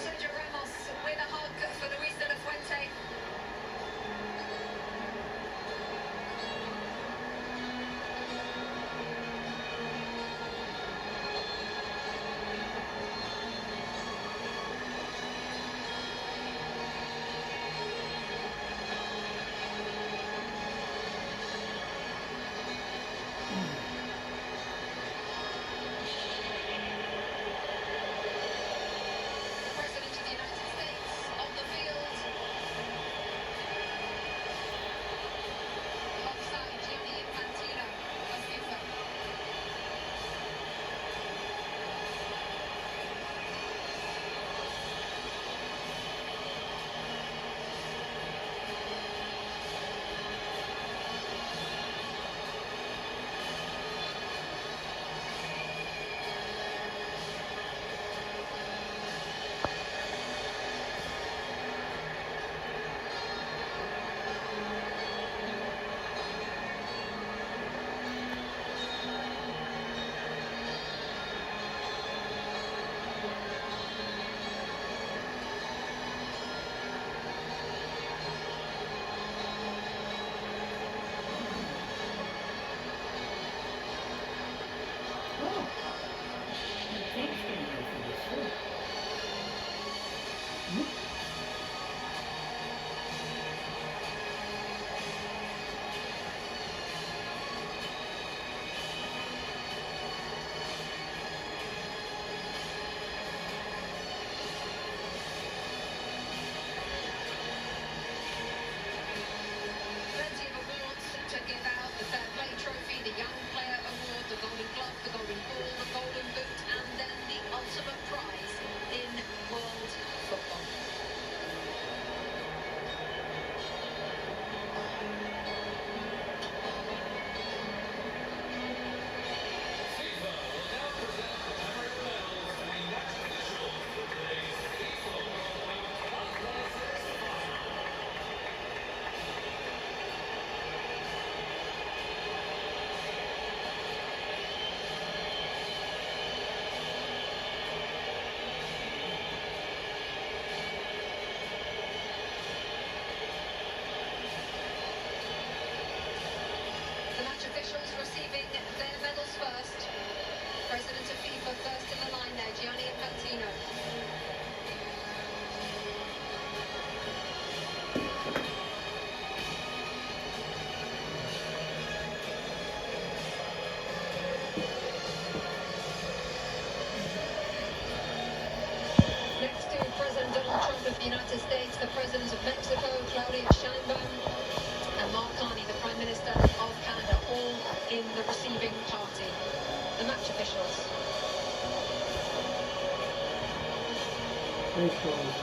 Sergio Ramos with a hug for Luis de la Fuente. President of the United States on the field, alongside Gianni Infantino of FIFA. Plenty of awards to give out: the Fair Play Trophy, the Young Player Award, the Golden Glove, the Golden Ball, the Golden Boot, and then the ultimate prize in world football. The match officials receiving their medals first. President of FIFA first in the line there, Gianni Infantino. Next to President Donald Trump of the United States, the President of Mexico, Claudia Sheinbaum, and Mark Carney, the Prime Minister of Canada, all in the receiving party. The match officials. Thanks, Charlie.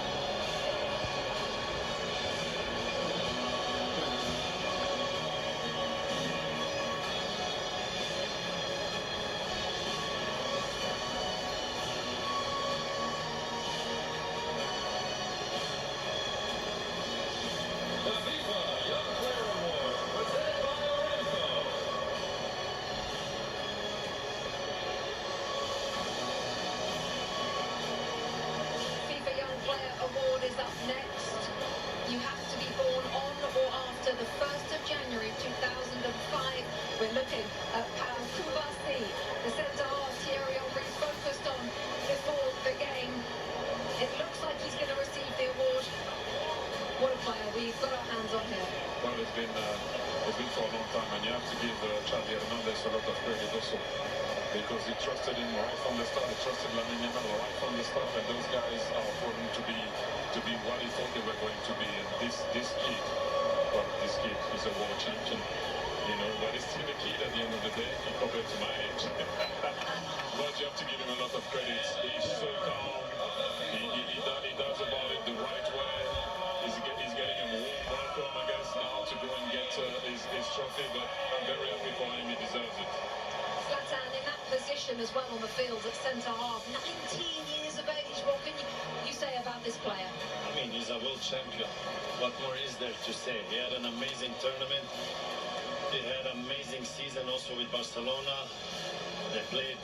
The FIFA Young Player Award, presented by Aramco. FIFA Young Player Award is up next. You have to be born on or after the 1st of January 2005. We're looking at Pau Kubasi, the centre-half Thierry Henry focused on before the game. It looks like he's going to receive the award. What a player. We've got our hands on here. Well, it's been for a long time, and you have to give Xavi Hernandez a lot of credit also, because he trusted him right from the start. He trusted Lamine Yamal right from the start, and those guys are proving to be what he thought they were going to be. And this kid, well, this kid is a world champion, you know, but he's still a kid at the end of the day compared to my age. But you have to give him a lot of credit. He's so calm. He does about it the right way. He's getting a warm welcome, I guess, now to go and get his trophy, but I'm very happy for him. He deserves it. Zlatan in that position as well on the field at centre-half. 19 years of age. What can you say about this player? I mean, he's a world champion. What more is there to say? He had an amazing tournament. He had an amazing season also with Barcelona. They played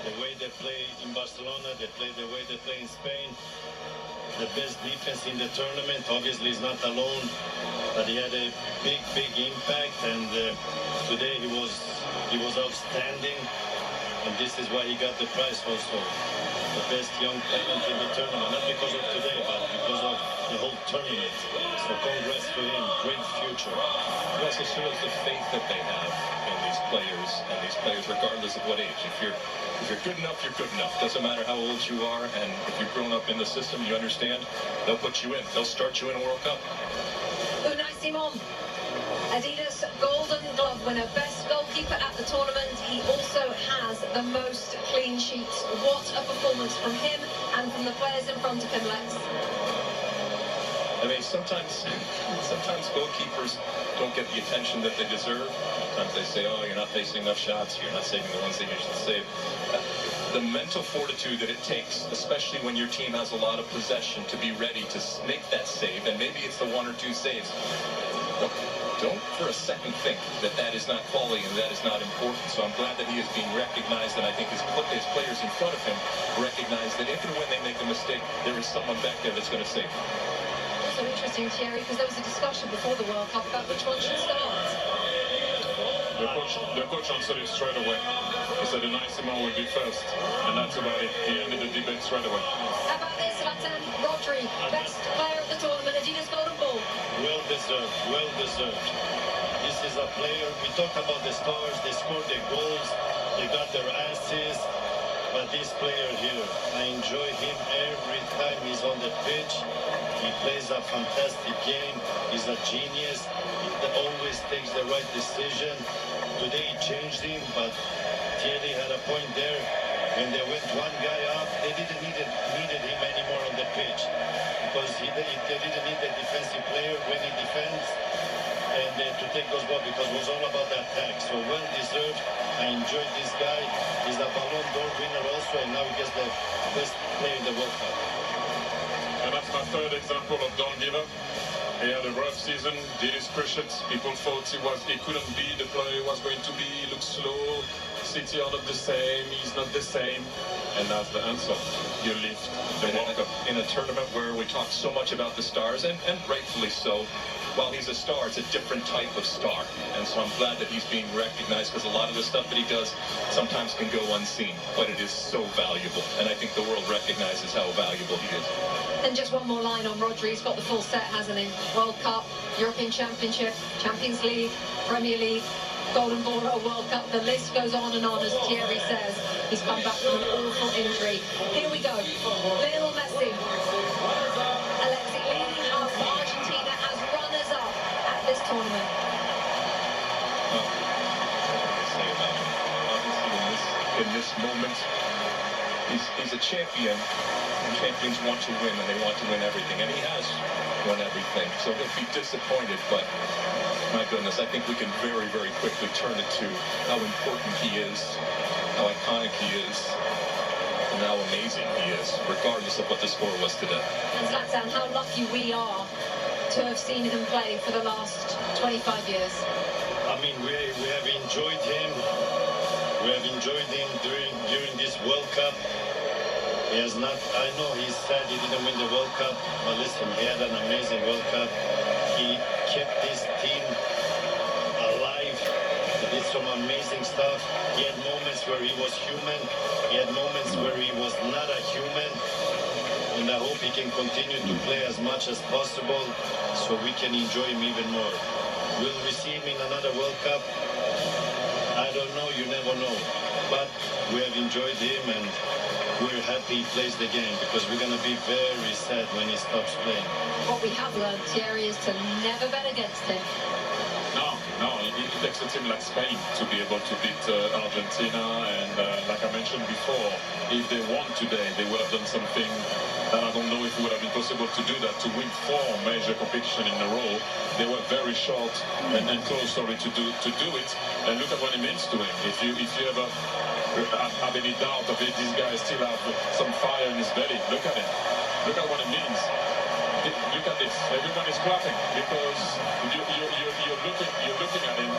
The way they play in Barcelona, they play the way they play in Spain. The best defense in the tournament. Obviously, he's not alone, but he had a big impact. And today he was outstanding, and this is why he got the prize also. The best young talent in the tournament, not because of today, but because of the whole tournament. So congrats to him. Great future. It also shows the faith that they have in these players, regardless of what age. If you're good enough, you're good enough. Doesn't matter how old you are, and if you've grown up in the system, you understand, they'll put you in. They'll start you in a World Cup. Unai Simon, Adidas Golden Glove winner, best goalkeeper at the tournament. He also has the most clean sheets. What a performance from him and from the players in front of him, Lex. I mean, sometimes goalkeepers don't get the attention that they deserve. Sometimes they say, oh, you're not facing enough shots, you're not saving the ones that you should save. The mental fortitude that it takes, especially when your team has a lot of possession, to be ready to make that save, and maybe it's the one or two saves. Don't for a second think that that is not quality and that is not important. So I'm glad that he is being recognized, and I think his players in front of him recognize that if and when they make a mistake, there is someone back there that's going to save them. So interesting, Thierry, because there was a discussion before the World Cup about which one should start. The coach answered it straight away. He said Unai Simon will be first, and that's about it. He ended the debate straight away. How about this, Zlatan? Rodri, best player of the tournament, Adidas Golden Ball. Well deserved, well deserved. This is a player, we talk about the stars, they scored their goals, they got their assists, but this player here, I enjoy him every time he's on the pitch. He plays a fantastic game, he's a genius, he always takes the right decision. Today he changed him, but Thierry had a point there. When they went one guy up, they didn't needed him anymore on the pitch, because they didn't need a defensive player when he defends and to take those balls, because it was all about the attack. So well deserved. I enjoyed this guy. He's a Ballon d'Or winner also, and now he gets the best player in the World Cup. And that's my third example of don't give up. He had a rough season, did his cruciate. People thought he couldn't be the player he was going to be. He looked slow. City are not the same. He's not the same. And that's the answer. You lift the World Cup. In a tournament where we talk so much about the stars, and rightfully so, while he's a star, it's a different type of star. And so I'm glad that he's being recognized, because a lot of the stuff that he does sometimes can go unseen, but it is so valuable. And I think the world recognizes how valuable he is. And just one more line on Rodri. He's got the full set, hasn't he? World Cup, European Championship, Champions League, Premier League, Golden Ball at a World Cup. The list goes on, as Thierry says. He's come back from an awful injury. Here we go. Lionel Messi. Alexi leading up Argentina as runners-up at this tournament. Well, say about it. Obviously, in this moment, he's a champion. And champions want to win, and they want to win everything. And he has won everything. So he'll be disappointed, but my goodness, I think we can very, very quickly turn it to how important he is, how iconic he is, and how amazing he is, regardless of what the score was today. And Zlatan, how lucky we are to have seen him play for the last 25 years. I mean, we have enjoyed him. We have enjoyed him during this World Cup. He has not, I know he's sad he didn't win the World Cup, but listen, he had an amazing World Cup. He kept his team alive. He did some amazing stuff. He had moments where he was human. He had moments where he was not a human. And I hope he can continue to play as much as possible so we can enjoy him even more. Will we see him in another World Cup? I don't know, you never know. But we have enjoyed him, and we're happy he plays the game, because we're going to be very sad when he stops playing. What we have learned, Thierry, is to never bet against him. No, it takes a team like Spain to be able to beat Argentina, and like I mentioned before, if they won today, they would have done something that I don't know if it would have been possible to do that, to win 4 major competitions in a row. They were very short and close, to do it, and look at what it means to him. If you ever have any doubt of it, this guy still have some fire in his belly, look at him. Look at what it means. Look at this. Everyone is clapping because you're looking at him,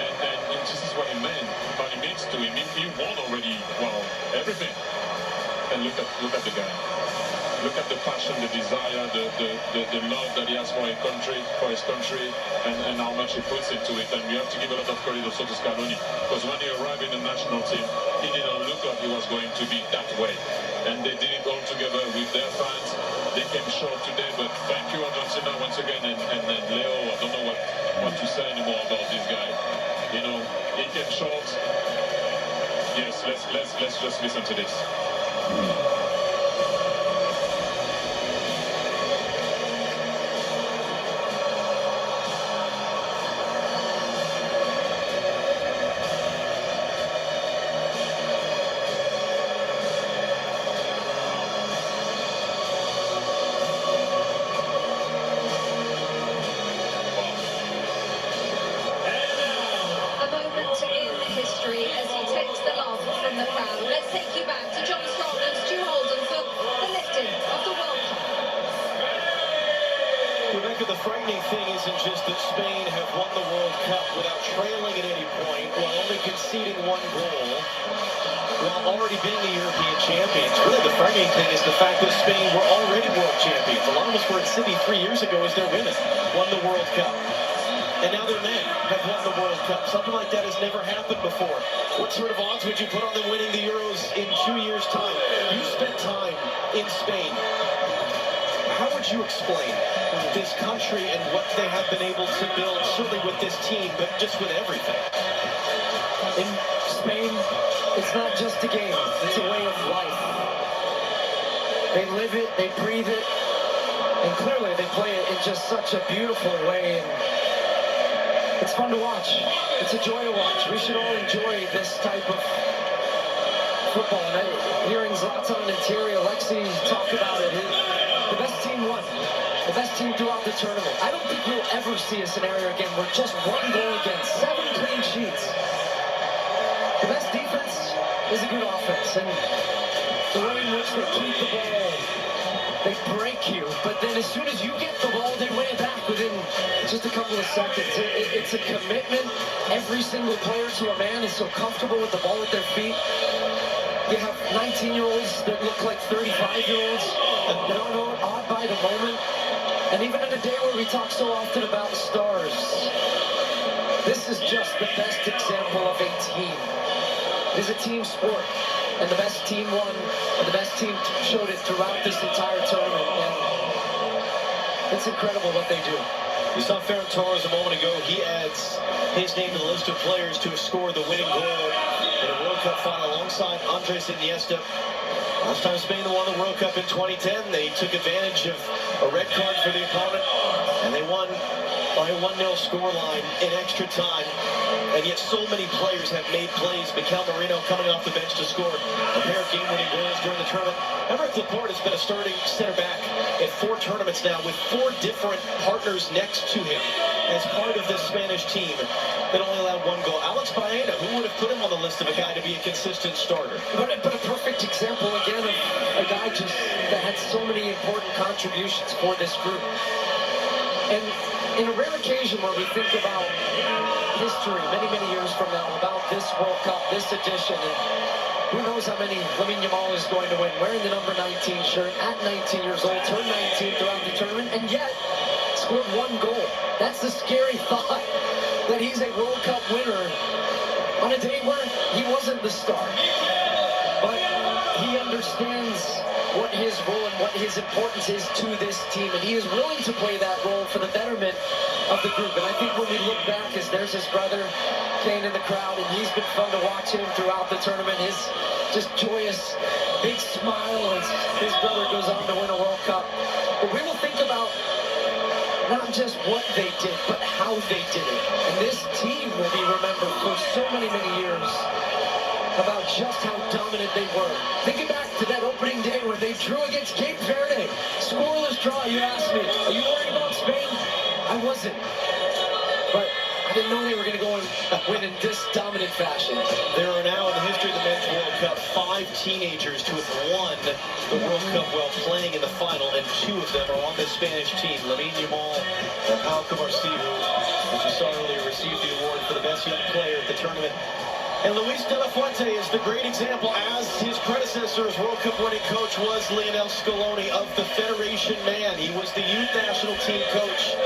and this is what it meant. What it means to him. He won already, well, everything. And look at the guy. Look at the passion, the desire, the love that he has for his country, and how much he puts into it. And we have to give a lot of credit also to Scaloni, because when he arrived in the national team, he didn't look like he was going to be that way. And they did it all together with their fans. They came short today, but thank you, Argentina, once again, and Leo. I don't know what to say anymore about this guy. You know, he came short. Yes, let's just listen to this. The frightening thing isn't just that Spain have won the World Cup without trailing at any point, while only conceding one goal, while already being the European champions. Really, the frightening thing is the fact that Spain were already world champions. A lot of us were at Sydney 3 years ago as their women won the World Cup. And now their men have won the World Cup. Something like that has never happened before. What sort of odds would you put on them winning the Euros in 2 years' time? You spent time in Spain. How would you explain this country and what they have been able to build, certainly with this team, but just with everything? In Spain, it's not just a game, it's a way of life. They live it, they breathe it, and clearly they play it in just such a beautiful way. And it's fun to watch. It's a joy to watch. We should all enjoy this type of football. And hearing Zlatan and Thierry Alexis talk about it, the best team won. The best team throughout the tournament. I don't think we'll ever see a scenario again where just one goal against, 7 clean sheets. The best defense is a good offense, and the way in which they keep the ball, they break you, but then as soon as you get the ball, they win it back within just a couple of seconds. It's a commitment. Every single player to a man is so comfortable with the ball at their feet. You have 19-year-olds that look like 35-year-olds, that are awed by the moment. And even in a day where we talk so often about stars, this is just the best example of a team. It is a team sport, and the best team won, and the best team showed it throughout this entire tournament. And it's incredible what they do. You saw Ferran Torres a moment ago. He adds his name to the list of players to have scored the winning goal in a World Cup final alongside Andres Iniesta. Last time Spain won the World Cup in 2010, they took advantage of a red card for the opponent, and they won by a 1-0 scoreline in extra time. And yet so many players have made plays. Mikel Merino coming off the bench to score a pair of game-winning goals during the tournament. Aymeric Laporte has been a starting center back at 4 tournaments now, with 4 different partners next to him as part of this Spanish team that only allowed 1 goal. Alex Baena, who would have put him on the list of a guy to be a consistent starter? But a perfect example, again, of a guy just that had so many important contributions for this group. And in a rare occasion where we think about history many, many years from now, about this World Cup, this edition, and who knows how many Lamine Yamal is going to win, wearing the number 19 shirt at 19 years old, turned 19 throughout the tournament, and yet scored 1 goal. That's the scary thought, that he's a World Cup winner on a day where he wasn't the star. But he understands what his role and what his importance is to this team, and he is willing to play that role for the betterment of the group. And I think when we look back, as there's his brother Kane in the crowd, and he's been fun to watch him throughout the tournament, his just joyous big smile as his brother goes on to win a World Cup. But we will think about not just what they did, but how they did it. And this team will be remembered for so many, many years about just how dominant they were. Thinking back to that opening day where they drew against Cape Verde. Scoreless draw, you asked me, are you worried about Spain? I wasn't. But I didn't know they were going to go and win in this dominant fashion. There are now in the history of the Men's World Cup 5 teenagers to have won the World Cup while playing in the final, and 2 of them are on the Spanish team. Lamine Yamal and Pau Cubarsí, who, as you saw earlier, received the award for the best young player at the tournament. And Luis de la Fuente is the great example, as his predecessor. listeners, World Cup winning coach was Lionel Scaloni of the Federation Man. He was the youth national team coach.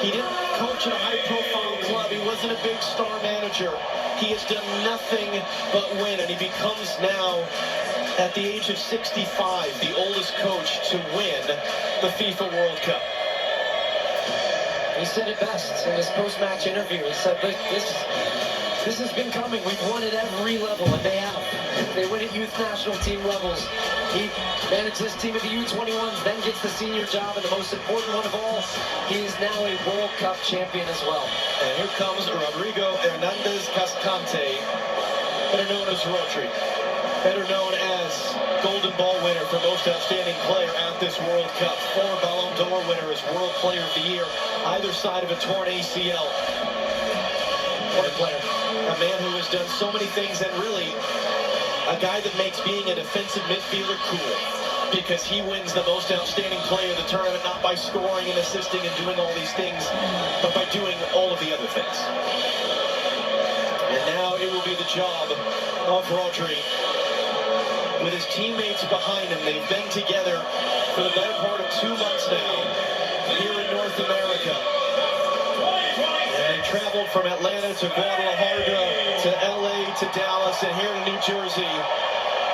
He didn't coach in a high-profile club. He wasn't a big star manager. He has done nothing but win, and he becomes now, at the age of 65, the oldest coach to win the FIFA World Cup. He said it best in his post-match interview. He said, this has been coming. We've won at every level, and they have. They win at youth national team levels. He managed this team at the U21s, then gets the senior job, and the most important one of all, he is now a World Cup champion as well. And here comes Rodrigo Hernandez Cascante, better known as Rodri, better known as Golden Ball winner for most outstanding player at this World Cup, 4 Ballon d'Or winner as World Player of the Year, either side of a torn ACL. What a player. A man who has done so many things, and really a guy that makes being a defensive midfielder cool, because he wins the most outstanding player of the tournament, not by scoring and assisting and doing all these things, but by doing all of the other things. And now it will be the job of Rodri, with his teammates behind him. They've been together for the better part of 2 months now here in North America. And they traveled from Atlanta to Guadalajara to LA to Dallas and here to New Jersey.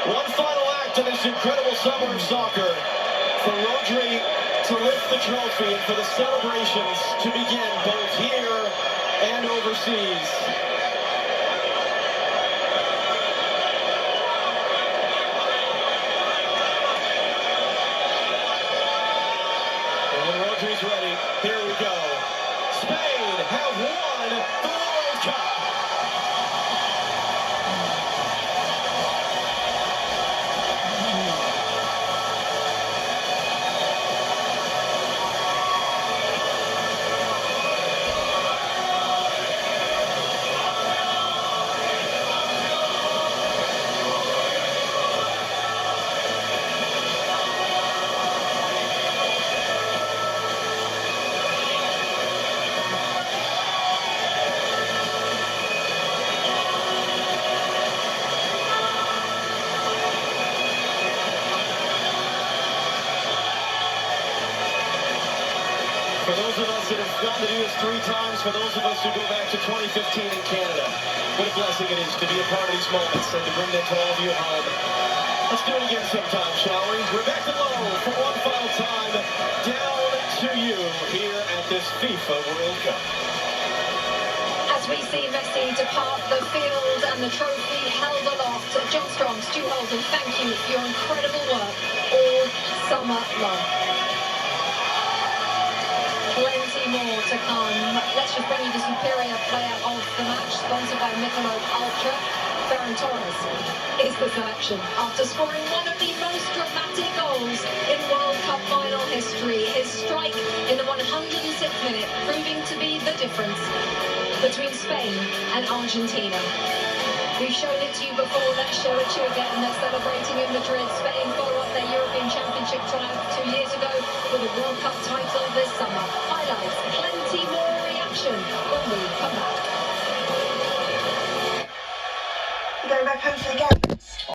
One final act in this incredible summer of soccer for Rodri to lift the trophy and for the celebrations to begin both here and overseas. Rodri's ready. Here we go. Spain have won the World Cup. For those of us that have gotten to do this 3 times, for those of us who go back to 2015 in Canada, what a blessing it is to be a part of these moments and to bring them to all of you at home. Let's do it again sometime, shall we? Rebecca Lowe for one final time, down to you here at this FIFA World Cup. As we see Messi depart the field and the trophy held aloft, John Strong, Stu Holden, thank you for your incredible work all summer long. Plenty more to come. Let's just bring you the superior player of the match, sponsored by Michelob Ultra. Ferran Torres is the selection after scoring one of the most dramatic goals in World Cup final history. His strike in the 106th minute proving to be the difference between Spain and Argentina. We've shown it to you before, let's show it to you again. They're celebrating in Madrid. Spain follow up their European Championship triumph 2 years ago with a World Cup title this summer. Highlights, plenty more reaction when we come back. Go back home for the game.